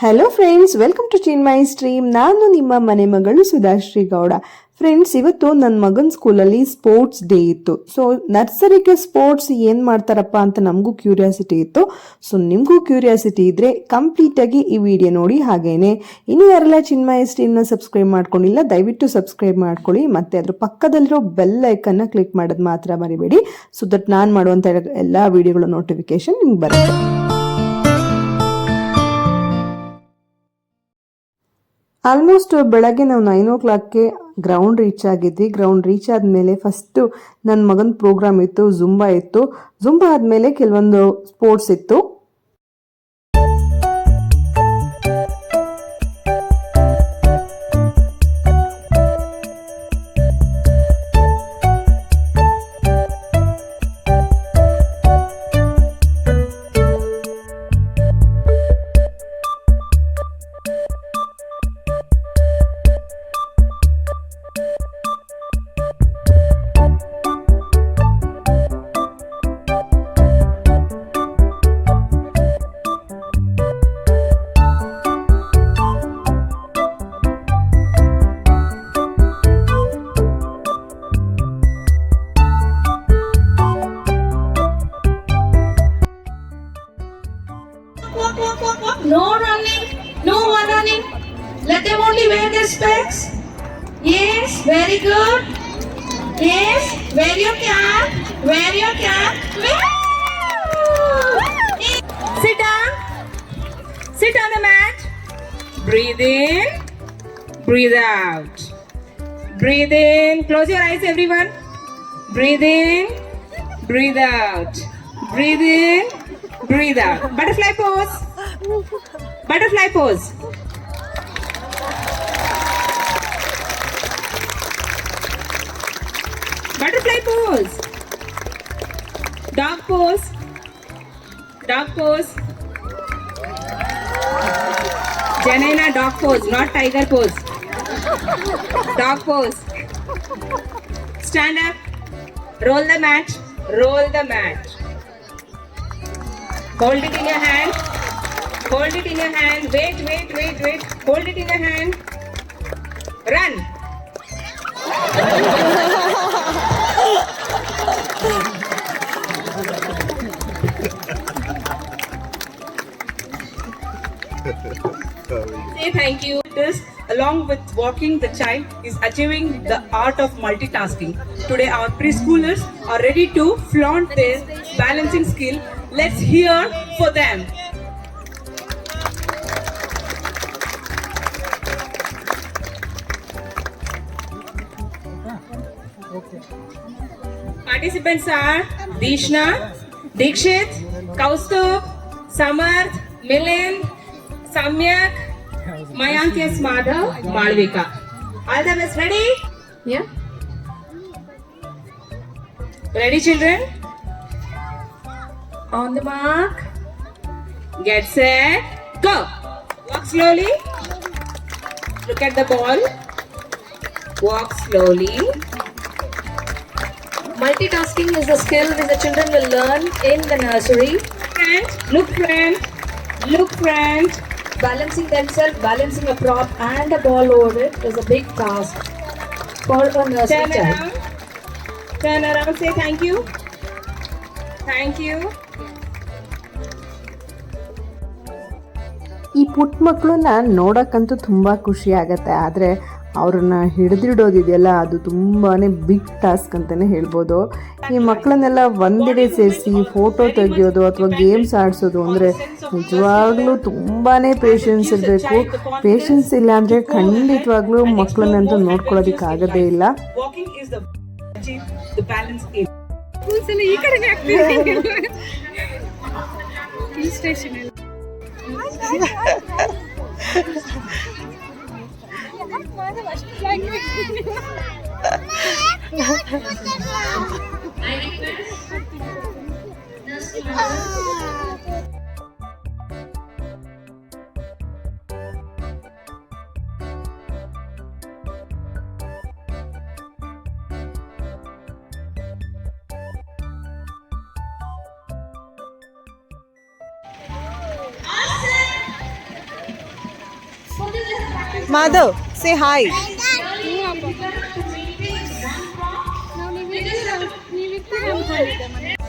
Hello friends, welcome to Chinmai stream. ನಾನು ನಿಮ್ಮ ಮನೆ ಮಗಳು ಸುಧಾಶ್ರೀ ಗೌಡ. ಫ್ರೆಂಡ್ಸ್, ಇವತ್ತು ನನ್ನ ಮಗನ ಸ್ಕೂಲಲ್ಲಿ ಸ್ಪೋರ್ಟ್ಸ್ ಡೇ ಇತ್ತು. ಸೊ ನರ್ಸರಿಗೆ ಸ್ಪೋರ್ಟ್ಸ್ ಏನು ಮಾಡ್ತಾರಪ್ಪ ಅಂತ ನಮಗೂ ಕ್ಯೂರಿಯಾಸಿಟಿ ಇತ್ತು. ಸೊ ನಿಮಗೂ ಕ್ಯೂರಿಯಾಸಿಟಿ ಇದ್ದರೆ ಕಂಪ್ಲೀಟಾಗಿ ಈ ವಿಡಿಯೋ ನೋಡಿ. ಹಾಗೇನೆ ಇನ್ನು ಯಾರೆಲ್ಲ ಚಿನ್ಮೈ ಸ್ಟ್ರೀಮ್ನ ಸಬ್ಸ್ಕ್ರೈಬ್ ಮಾಡ್ಕೊಂಡಿಲ್ಲ, ದಯವಿಟ್ಟು ಸಬ್ಸ್ಕ್ರೈಬ್ ಮಾಡ್ಕೊಳ್ಳಿ. ಮತ್ತು ಅದ್ರ ಪಕ್ಕದಲ್ಲಿರೋ ಬೆಲ್ ಐಕನ್ನ ಕ್ಲಿಕ್ ಮಾಡೋದು ಮಾತ್ರ ಮರಿಬೇಡಿ. ಸೊ ದಟ್ ನಾನು ಮಾಡುವಂಥ ಎಲ್ಲ ವಿಡಿಯೋಗಳ ನೋಟಿಫಿಕೇಶನ್ ನಿಮ್ಗೆ ಬರುತ್ತೆ. ಆಲ್ಮೋಸ್ಟ್ ಬೆಳಗ್ಗೆ ನಾವು 9 o'clockಗೆ ಗ್ರೌಂಡ್ ರೀಚ್ ಆಗಿದ್ವಿ. ಗ್ರೌಂಡ್ ರೀಚ್ ಆದಮೇಲೆ ಫಸ್ಟು ನನ್ನ ಮಗನ ಪ್ರೋಗ್ರಾಮ್ ಇತ್ತು, ಜುಂಬಾ ಇತ್ತು. ಜುಂಬಾ ಆದಮೇಲೆ ಕೆಲವೊಂದು ಸ್ಪೋರ್ಟ್ಸ್ ಇತ್ತು. No running, no one running. Let them only wear their specs. Yes, very good. Yes, wear your cap. Wear your cap. Sit down. Sit on the mat. Breathe in. Breathe out. Breathe in. Close your eyes, everyone. Breathe in. Breathe out. Breathe in. Breathe out. Butterfly pose. Butterfly pose. Butterfly pose. Dog pose. Dog pose. Janina, dog pose, not tiger pose. Dog pose. Stand up. Roll the mat. Roll the mat. Hold it in your hand. Hold it in your hand. Wait, wait, wait, wait. Hold it in your hand. Run. Say thank you. This, along with walking, the child is achieving the art of multitasking. Today our preschoolers are ready to flaunt their balancing skill. Let's hear for them. Participants are Dishna, Dikshit, Kaustubh, Samarth, Milind, Samyak, Mayank S. Madhav, Malvika. All them is ready? Yeah. Ready, children? On the mark. Get set. Go. Walk slowly. Look at the ball. Walk slowly. Multitasking is a skill which the children will learn in the nursery. Friend, look friend, look friend. Balancing themselves, balancing a prop and a ball over it is a big task for a nursery Turn child. around. Turn around. Say thank you. Thank you. ಈ ಪುಟ್ಟ ಮಕ್ಕಳನ್ನ ನೋಡೋಕ್ಕಂತೂ ತುಂಬ ಖುಷಿ ಆಗತ್ತೆ. ಆದರೆ ಅವ್ರನ್ನ ಹಿಡಿದಿಡೋದಿದೆಯಲ್ಲ, ಅದು ತುಂಬಾ ಬಿಗ್ ಟಾಸ್ಕ್ ಅಂತಲೇ ಹೇಳ್ಬೋದು. ಈ ಮಕ್ಕಳನ್ನೆಲ್ಲ ಒಂದೆಡೆ ಸೇರಿಸಿ ಫೋಟೋ ತೆಗೆಯೋದು ಅಥವಾ ಗೇಮ್ಸ್ ಆಡಿಸೋದು ಅಂದರೆ ನಿಜವಾಗ್ಲೂ ತುಂಬಾ ಪೇಷನ್ಸ್ ಇರಬೇಕು. ಪೇಷನ್ಸ್ ಇಲ್ಲ ಅಂದರೆ ಖಂಡಿತವಾಗ್ಲೂ ಮಕ್ಕಳನ್ನಂತೂ ನೋಡ್ಕೊಳ್ಳೋದಕ್ಕಾಗೋದೇ ಇಲ್ಲ. Walking is the balance in. Madhav, say hi.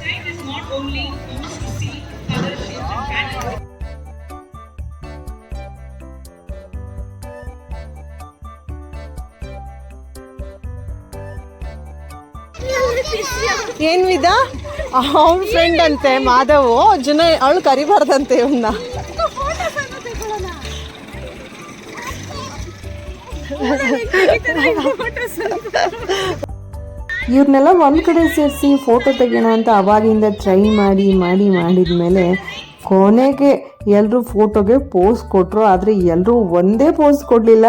Sight is not only used to see color shapes and patterns. ಏನ್ ವಿಧ ಅವನ ಫ್ರೆಂಡ್ ಅಂತೆ ಮಾಧವ್ ಜನ ಅವಳು ಕರಿಬಾರ್ದಂತೆ ಇವನ್ನ. ಇವ್ರನ್ನೆಲ್ಲ ಒಂದು ಕಡೆ ಸೇರಿಸಿ ಫೋಟೋ ತೆಗೋಣ ಅಂತ ಅವಾಗಿಂದ ಟ್ರೈ ಮಾಡಿದ್ಮೇಲೆ ಕೊನೆಗೆ ಎಲ್ಲರೂ ಫೋಟೋಗೆ ಪೋಸ್ ಕೊಟ್ಟರು. ಆದರೆ ಎಲ್ಲರೂ ಒಂದೇ ಪೋಸ್ ಕೊಡಲಿಲ್ಲ,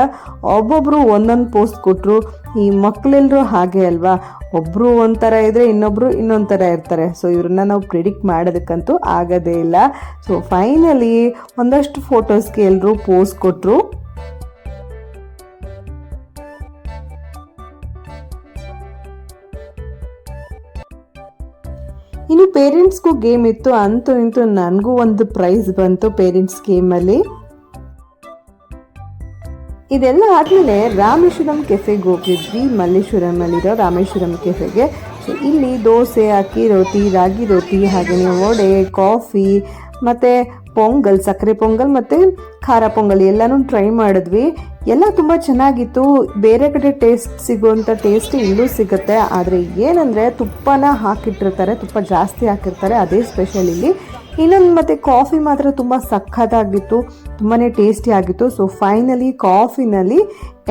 ಒಬ್ಬೊಬ್ಬರು ಒಂದೊಂದು ಪೋಸ್ ಕೊಟ್ಟರು. ಈ ಮಕ್ಕಳೆಲ್ಲರೂ ಹಾಗೆ ಅಲ್ವಾ, ಒಬ್ಬರು ಒಂಥರ ಇದ್ದರೆ ಇನ್ನೊಬ್ಬರು ಇನ್ನೊಂದು ಥರ ಇರ್ತಾರೆ. ಸೊ ಇವ್ರನ್ನ ನಾವು ಪ್ರಿಡಿಕ್ಟ್ ಮಾಡೋದಕ್ಕಂತೂ ಆಗೋದೇ ಇಲ್ಲ. ಸೊ ಫೈನಲಿ ಒಂದಷ್ಟು ಫೋಟೋಸ್ಗೆ ಎಲ್ಲರೂ ಪೋಸ್ ಕೊಟ್ಟರು. ಇನ್ನು ಪೇರೆಂಟ್ಸ್ಗೂ ಗೇಮ್ ಇತ್ತು, ಅಂತೂ ಇಂತೂ ನನಗೂ ಒಂದು ಪ್ರೈಸ್ ಬಂತು ಪೇರೆಂಟ್ಸ್ ಗೇಮಲ್ಲಿ. ಇದೆಲ್ಲ ಆದಮೇಲೆ ರಾಮೇಶ್ವರಂ ಕೆಫೆಗೆ ಹೋಗಿದ್ವಿ, ಮಲ್ಲೇಶ್ವರಮಲ್ಲಿರೋ ರಾಮೇಶ್ವರಂ ಕೆಫೆಗೆ. ಸೊ ಇಲ್ಲಿ ದೋಸೆ, ಅಕ್ಕಿ ರೋಟಿ, ರಾಗಿ ರೋಟಿ, ಹಾಗೆಯೇ ವಡೆ, ಕಾಫಿ ಮತ್ತು ಪೊಂಗಲ್, ಸಕ್ಕರೆ ಪೊಂಗಲ್ ಮತ್ತು ಖಾರ ಪೊಂಗಲ್ ಎಲ್ಲನೂ ಟ್ರೈ ಮಾಡಿದ್ವಿ. ಎಲ್ಲ ತುಂಬ ಚೆನ್ನಾಗಿತ್ತು. ಬೇರೆ ಕಡೆ ಟೇಸ್ಟ್ ಸಿಗುವಂಥ ಟೇಸ್ಟ್ ಇಲ್ಲೂ ಸಿಗುತ್ತೆ. ಆದರೆ ಏನಂದರೆ ತುಪ್ಪನ ಹಾಕಿಟ್ಟಿರ್ತಾರೆ, ತುಪ್ಪ ಜಾಸ್ತಿ ಹಾಕಿರ್ತಾರೆ, ಅದೇ ಸ್ಪೆಷಲ್ ಇಲ್ಲಿ. ಇನ್ನೊಂದು ಮತ್ತು ಕಾಫಿ ಮಾತ್ರ ತುಂಬ ಸಖತ್ತಾಗಿತ್ತು, ತುಂಬಾ ಟೇಸ್ಟಿ ಆಗಿತ್ತು. ಸೊ ಫೈನಲಿ ಕಾಫಿನಲ್ಲಿ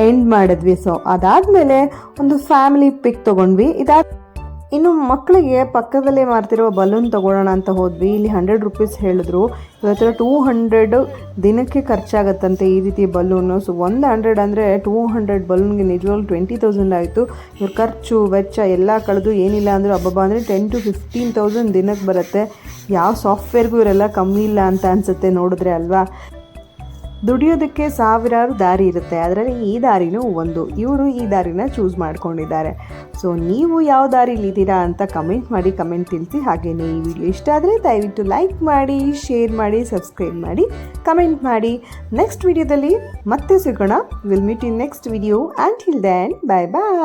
ಎಂಡ್ ಮಾಡಿದ್ವಿ. ಸೊ ಅದಾದಮೇಲೆ ಒಂದು ಫ್ಯಾಮಿಲಿ ಪಿಕ್ ತೊಗೊಂಡ್ವಿ. ಇನ್ನು ಮಕ್ಕಳಿಗೆ ಪಕ್ಕದಲ್ಲೇ ಮಾರ್ತಿರೋ ಬಲೂನ್ ತೊಗೊಳ್ಳೋಣ ಅಂತ ಹೋದ್ವಿ. ಇಲ್ಲಿ 100 ರೂಪೀಸ್ ಹೇಳಿದ್ರು. ಇವತ್ತರ 200 ದಿನಕ್ಕೆ ಖರ್ಚಾಗತ್ತಂತೆ ಈ ರೀತಿ ಬಲೂನು. ಸೊ 100 ಅಂದರೆ 200 ಬಲೂನ್ಗೆ ನಿಜವಾಗ್ಲೂ 20,000 ಆಯಿತು. ಇವ್ರ ಖರ್ಚು ವೆಚ್ಚ ಎಲ್ಲ ಕಳೆದು ಏನಿಲ್ಲ ಅಂದರೂ ಹಬ್ಬ ಅಂದರೆ 10,000 to 15,000 ದಿನಕ್ಕೆ ಬರುತ್ತೆ. ಯಾವ ಸಾಫ್ಟ್ವೇರ್ಗೂ ಇವರೆಲ್ಲ ಕಮ್ಮಿ ಇಲ್ಲ ಅಂತ ಅನಿಸುತ್ತೆ ನೋಡಿದ್ರೆ ಅಲ್ವಾ. ದುಡಿಯೋದಕ್ಕೆ ಸಾವಿರಾರು ದಾರಿ ಇರುತ್ತೆ, ಅದರಲ್ಲಿ ಈ ದಾರಿನೂ ಒಂದು. ಇವರು ಈ ದಾರಿನ ಚೂಸ್ ಮಾಡ್ಕೊಂಡಿದ್ದಾರೆ. ಸೊ ನೀವು ಯಾವ ದಾರಿಲಿದ್ದೀರಾ ಅಂತ ಕಮೆಂಟ್ ತಿಳಿಸಿ. ಹಾಗೆಯೇ ಈ ವಿಡಿಯೋ ಇಷ್ಟ ಆದರೆ ದಯವಿಟ್ಟು ಲೈಕ್ ಮಾಡಿ, ಶೇರ್ ಮಾಡಿ, ಸಬ್ಸ್ಕ್ರೈಬ್ ಮಾಡಿ, ಕಮೆಂಟ್ ಮಾಡಿ. ನೆಕ್ಸ್ಟ್ ವಿಡಿಯೋದಲ್ಲಿ ಮತ್ತೆ ಸಿಗೋಣ. Will meet in next video. Until then, bye bye.